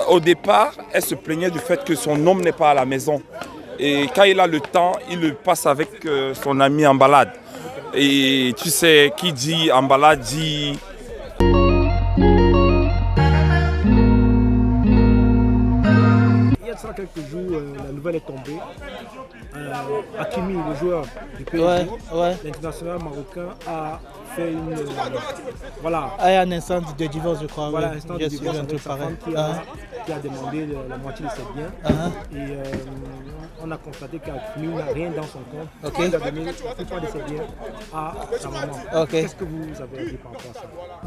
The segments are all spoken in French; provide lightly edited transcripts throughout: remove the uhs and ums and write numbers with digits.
Au départ, elle se plaignait du fait que son homme n'est pas à la maison. Et quand il a le temps, il le passe avec son ami en balade. Et tu sais, qui dit en balade dit... Il y a de ça quelques jours, la nouvelle est tombée. Hakimi, le joueur du PSG, l'international marocain, a fait une... voilà. Un instant de divorce, je crois. Voilà, un instant de divorce avec sa femme qui a demandé la moitié de ses biens. Et on a constaté qu'Hakimi n'a rien dans son compte. Il a donné la plupart de ses biens à sa maman. Qu'est-ce que vous avez dit par rapport à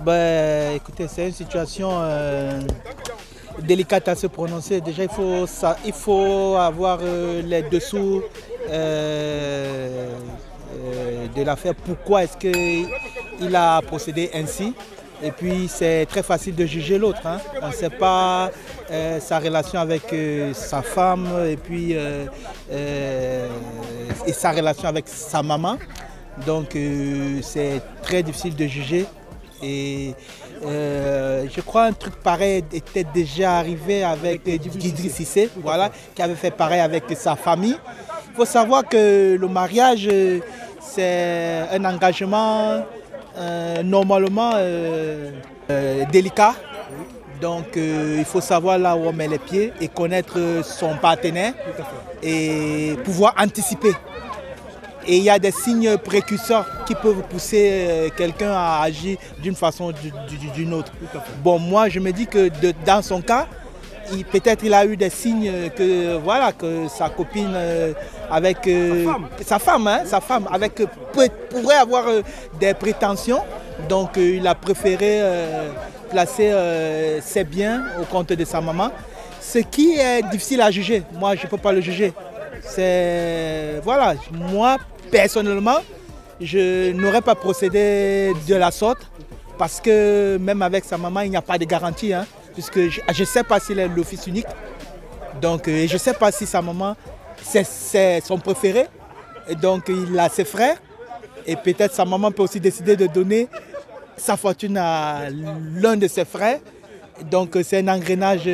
ça? Écoutez, c'est une situation délicate à se prononcer. Déjà, il faut avoir les dessous de l'affaire. Pourquoi est-ce qu'il a procédé ainsi? Et puis c'est très facile de juger l'autre. On ne sait pas sa relation avec sa femme et puis et sa relation avec sa maman. Donc c'est très difficile de juger. Et je crois un truc pareil était déjà arrivé avec Guidry Cissé, voilà, qui avait fait pareil avec sa famille. Il faut savoir que le mariage, c'est un engagement normalement délicat. Donc il faut savoir là où on met les pieds et connaître son partenaire et pouvoir anticiper. Et il y a des signes précurseurs qui peuvent pousser quelqu'un à agir d'une façon ou d'une autre. Bon, moi je me dis que dans son cas, peut-être il a eu des signes que, voilà, que sa copine avec sa femme pourrait avoir des prétentions. Donc il a préféré placer ses biens au compte de sa maman. Ce qui est difficile à juger. Moi je ne peux pas le juger. Voilà, moi personnellement, je n'aurais pas procédé de la sorte parce que même avec sa maman, il n'y a pas de garantie. Puisque je ne sais pas s'il est le fils unique. Donc je ne sais pas si sa maman, c'est son préféré. Et donc il a ses frères. Et peut-être sa maman peut aussi décider de donner sa fortune à l'un de ses frères. Donc c'est un engrenage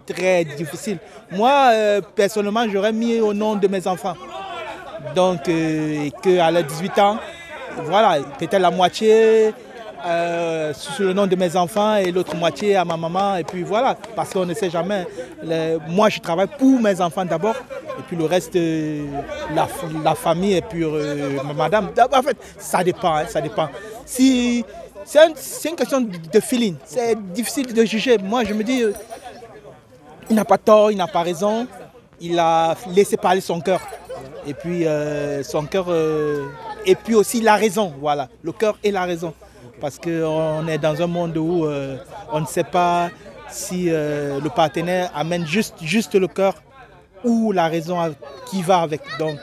très difficile. Moi, personnellement, j'aurais mis au nom de mes enfants. Donc qu'à leurs 18 ans, voilà, peut-être la moitié sous le nom de mes enfants et l'autre moitié à ma maman. Et puis voilà, parce qu'on ne sait jamais. Moi, je travaille pour mes enfants d'abord. Et puis le reste, la famille et puis madame. En fait, ça dépend. Ça dépend. Si... C'est une question de feeling, c'est difficile de juger. Moi je me dis, il n'a pas tort, il n'a pas raison, il a laissé parler son cœur. Et puis son cœur, et puis aussi la raison, voilà, le cœur et la raison. Parce qu'on est dans un monde où on ne sait pas si le partenaire amène juste le cœur ou la raison qui va avec. Donc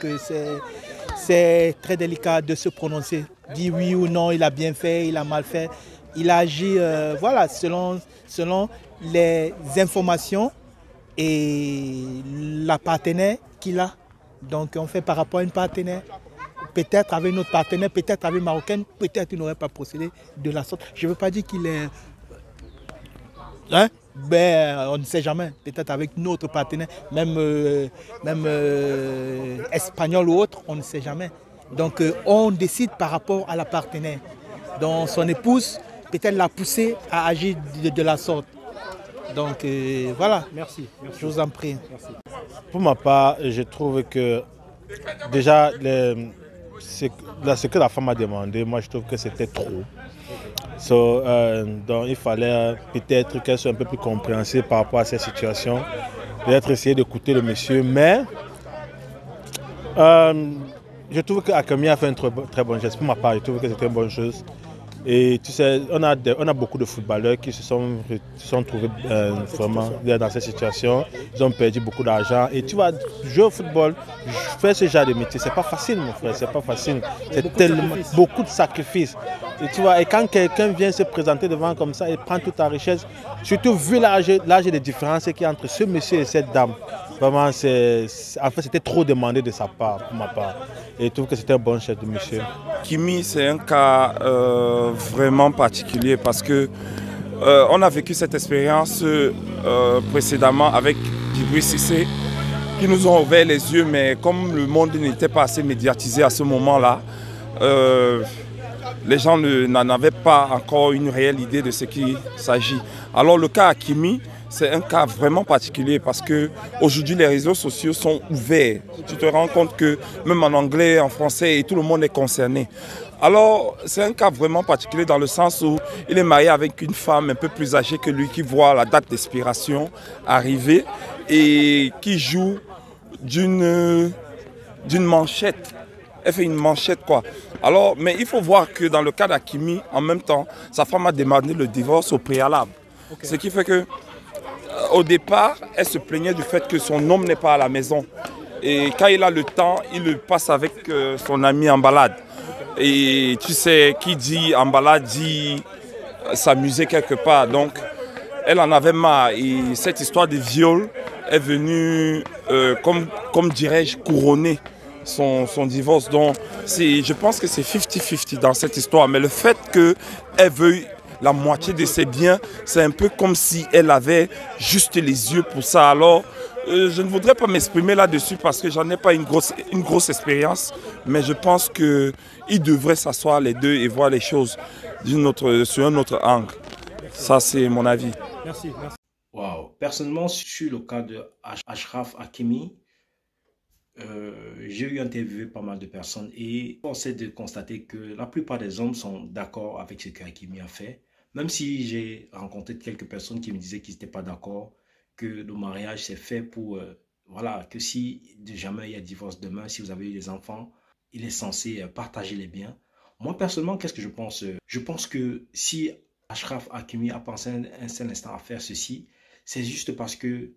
c'est très délicat de se prononcer. Dit oui ou non, il a bien fait, il a mal fait. Il a agi voilà, selon les informations et la partenaire qu'il a. Donc on fait par rapport à une partenaire. Peut-être avec notre partenaire, peut-être avec Marocaine, peut-être il n'aurait pas procédé de la sorte. Je ne veux pas dire qu'il est... on ne sait jamais. Peut-être avec notre partenaire, même espagnol ou autre, on ne sait jamais. Donc on décide par rapport à la partenaire. Donc son épouse, peut-être l'a poussé à agir de la sorte. Donc voilà. Merci. Je vous en prie. Merci. Pour ma part, je trouve que déjà ce que la femme a demandé, moi je trouve que c'était trop. Donc il fallait peut-être qu'elle soit un peu plus compréhensive par rapport à cette situation. Peut-être essayer d'écouter le monsieur, mais je trouve qu'Hakimi a fait un très bon geste. Pour ma part, je trouve que c'était une bonne chose. Et tu sais, on a beaucoup de footballeurs qui se sont trouvés vraiment dans cette situation. Ils ont perdu beaucoup d'argent. Et tu vas jouer au football, faire ce genre de métier, c'est pas facile, mon frère, c'est pas facile. C'est tellement beaucoup de sacrifices. Et tu vois, et quand quelqu'un vient se présenter devant comme ça et prend toute ta richesse, surtout vu l'âge de différence qu'il y a entre ce monsieur et cette dame, vraiment, en fait, c'était trop demandé de sa part, pour ma part. Et je trouve que c'était un bon chef de monsieur. Hakimi, c'est un cas vraiment particulier parce que On a vécu cette expérience précédemment avec Djibril Cissé, qui nous ont ouvert les yeux, mais comme le monde n'était pas assez médiatisé à ce moment-là, les gens n'en avaient pas encore une réelle idée de ce qu'il s'agit. Alors le cas Hakimi, c'est un cas vraiment particulier parce qu'aujourd'hui les réseaux sociaux sont ouverts. Tu te rends compte que même en anglais, en français, et tout le monde est concerné. Alors c'est un cas vraiment particulier dans le sens où il est marié avec une femme un peu plus âgée que lui qui voit la date d'expiration arriver et qui joue d'une manchette. Elle fait une manchette quoi. Alors, mais il faut voir que dans le cas d'Hakimi, en même temps, sa femme a demandé le divorce au préalable. Okay. Ce qui fait que au départ, elle se plaignait du fait que son homme n'est pas à la maison. Et quand il a le temps, il le passe avec son ami en balade. Et tu sais, qui dit en balade dit s'amuser quelque part. Donc, elle en avait marre. Et cette histoire de viol est venue, comme dirais-je, couronner son divorce. Donc, je pense que c'est 50-50 dans cette histoire. Mais le fait qu'elle veuille la moitié de ses biens, c'est un peu comme si elle avait juste les yeux pour ça. Alors, je ne voudrais pas m'exprimer là-dessus parce que j'en ai pas une grosse expérience. Mais je pense qu'ils devraient s'asseoir les deux et voir les choses sur un autre angle. Ça, c'est mon avis. Merci. Wow. Personnellement, sur le cas de Achraf Hakimi, j'ai eu interviewé pas mal de personnes et on sait de constater que la plupart des hommes sont d'accord avec ce que Hakimi a fait. Même si j'ai rencontré quelques personnes qui me disaient qu'ils n'étaient pas d'accord, que le mariage c'est fait pour, voilà, que si jamais il y a divorce demain, si vous avez eu des enfants, il est censé partager les biens. Moi personnellement, qu'est-ce que je pense? Je pense que si Achraf Hakimi a pensé un seul instant à faire ceci, c'est juste parce que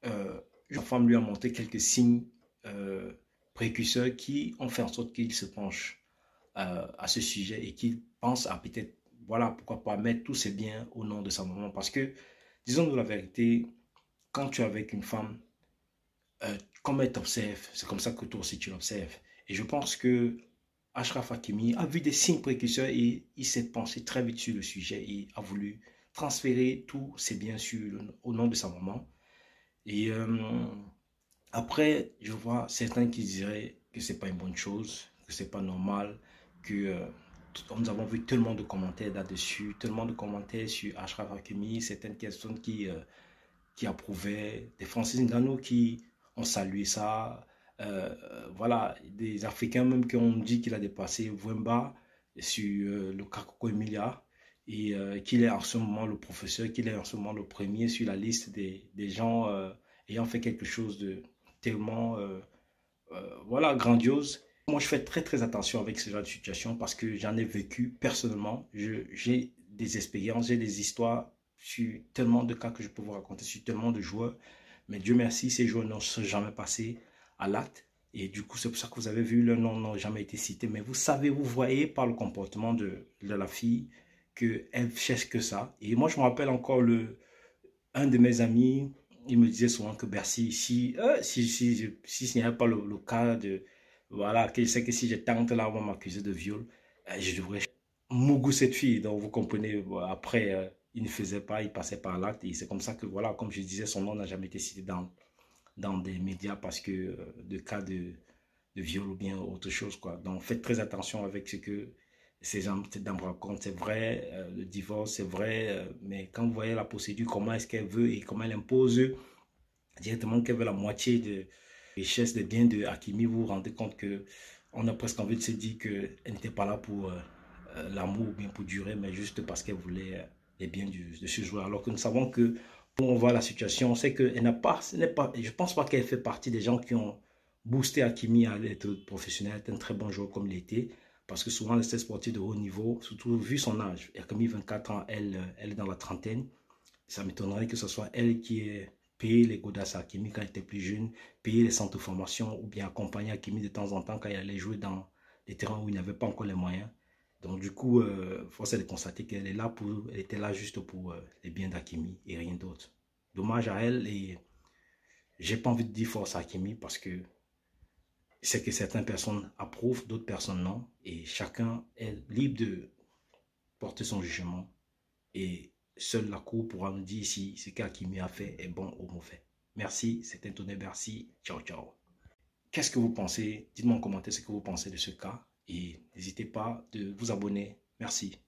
une femme lui a montré quelques signes précurseurs qui ont fait en sorte qu'il se penche à ce sujet et qu'il pense à peut-être, voilà, pourquoi pas mettre tous ses biens au nom de sa maman. Parce que, disons-nous la vérité, quand tu es avec une femme, comme elle t'observe, c'est comme ça que toi aussi tu l'observes. Et je pense que Achraf Hakimi a vu des signes précurseurs et il s'est penché très vite sur le sujet et a voulu transférer tous ses biens au nom de sa maman. Et après, je vois certains qui diraient que ce n'est pas une bonne chose, que ce n'est pas normal, que nous avons vu tellement de commentaires là-dessus, tellement de commentaires sur Achraf Hakimi, certaines personnes qui approuvaient, des Francis Ngannou qui ont salué ça, voilà, des Africains même qui ont dit qu'il a dépassé Wemba sur le Kakoko Emilia et qu'il est en ce moment le professeur, qu'il est en ce moment le premier sur la liste des gens ayant fait quelque chose de tellement voilà, grandiose. Moi, je fais très attention avec ce genre de situation parce que j'en ai vécu personnellement. J'ai des expériences, j'ai des histoires sur tellement de cas que je peux vous raconter, sur tellement de joueurs. Mais Dieu merci, ces joueurs n'ont jamais passé à l'acte. Et du coup, c'est pour ça que vous avez vu, leur nom n'a jamais été cité. Mais vous savez, vous voyez par le comportement de la fille qu'elle cherche que ça. Et moi, je me rappelle encore un de mes amis, il me disait souvent que Bercy, si ce n'y avait pas le cas de... Voilà, que je sais que si je tente là, on va m'accuser de viol, je devrais mougou cette fille. Donc, vous comprenez, après, il ne faisait pas, il passait par l'acte. Et c'est comme ça que, voilà, comme je disais, son nom n'a jamais été cité dans des médias parce que de cas de viol ou bien autre chose, quoi. Donc, faites très attention avec ce que ces dames racontent. C'est vrai, le divorce, c'est vrai, mais quand vous voyez la procédure, comment est-ce qu'elle veut et comment elle impose directement qu'elle veut la moitié de richesse des biens de Hakimi, vous vous rendez compte qu'on a presque envie de se dire qu'elle n'était pas là pour l'amour ou bien pour durer, mais juste parce qu'elle voulait les biens de ce joueur. Alors que nous savons que, quand on voit la situation, on sait qu'elle n'a pas, je ne pense pas qu'elle fait partie des gens qui ont boosté Hakimi à être professionnel, être un très bon joueur comme il était, parce que souvent les sportifs de haut niveau, surtout vu son âge, Hakimi 24 ans, elle est dans la trentaine, ça m'étonnerait que ce soit elle qui ait payer les godasses à Hakimi quand il était plus jeune, payer les centres de formation ou bien accompagner Hakimi de temps en temps quand il allait jouer dans des terrains où il n'avait pas encore les moyens. Donc du coup, force est de constater qu'elle est là elle était là juste pour les biens d'Hakimi et rien d'autre. Dommage à elle et j'ai pas envie de dire force à Hakimi parce que c'est que certaines personnes approuvent, d'autres personnes non. Et chacun est libre de porter son jugement. Et seule la Cour pourra nous dire si ce qu'Hakimi a fait est bon ou mauvais. Merci, c'était Tonnerre Bercy. Ciao, ciao. Qu'est-ce que vous pensez? Dites-moi en commentaire ce que vous pensez de ce cas et n'hésitez pas de vous abonner. Merci.